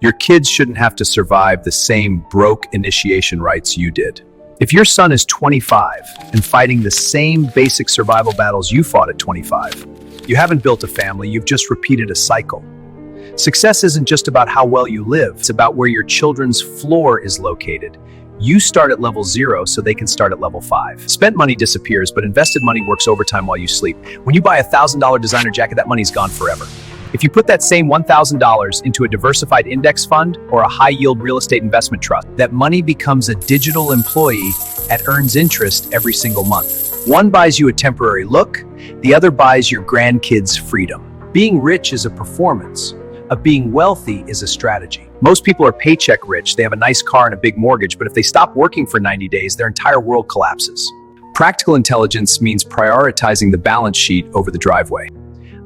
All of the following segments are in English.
Your kids shouldn't have to survive the same broke initiation rites you did. If your son is 25 and fighting the same basic survival battles you fought at 25, you haven't built a family, you've just repeated a cycle. Success isn't just about how well you live, it's about where your children's floor is located. You start at level 0 so they can start at level 5. Spent money disappears, but invested money works overtime while you sleep. When you buy a $1,000 designer jacket, that money's gone forever. If you put that same $1,000 into a diversified index fund or a high-yield real estate investment trust, that money becomes a digital employee that earns interest every single month. One buys you a temporary look, the other buys your grandkids freedom. Being rich is a performance. Being wealthy is a strategy. Most people are paycheck rich, they have a nice car and a big mortgage, but if they stop working for 90 days, their entire world collapses. Practical intelligence means prioritizing the balance sheet over the driveway.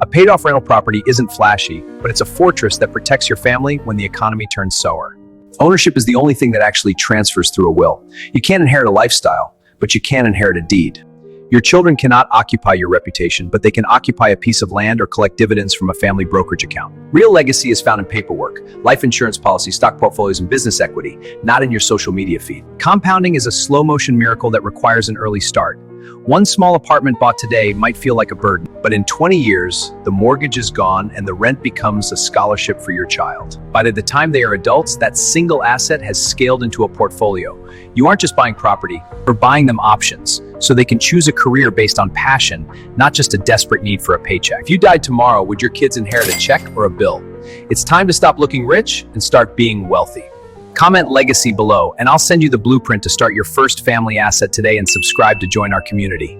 A paid-off rental property isn't flashy, but it's a fortress that protects your family when the economy turns sour. Ownership is the only thing that actually transfers through a will. You can't inherit a lifestyle, but you can inherit a deed. Your children cannot occupy your reputation, but they can occupy a piece of land or collect dividends from a family brokerage account. Real legacy is found in paperwork, life insurance policies, stock portfolios, and business equity, not in your social media feed. Compounding is a slow-motion miracle that requires an early start. One small apartment bought today might feel like a burden, but in 20 years, the mortgage is gone and the rent becomes a scholarship for your child. By the time they are adults, that single asset has scaled into a portfolio. You aren't just buying property, you're buying them options, so they can choose a career based on passion, not just a desperate need for a paycheck. If you died tomorrow, would your kids inherit a check or a bill? It's time to stop looking rich and start being wealthy. Comment legacy below, and I'll send you the blueprint to start your first family asset today and subscribe to join our community.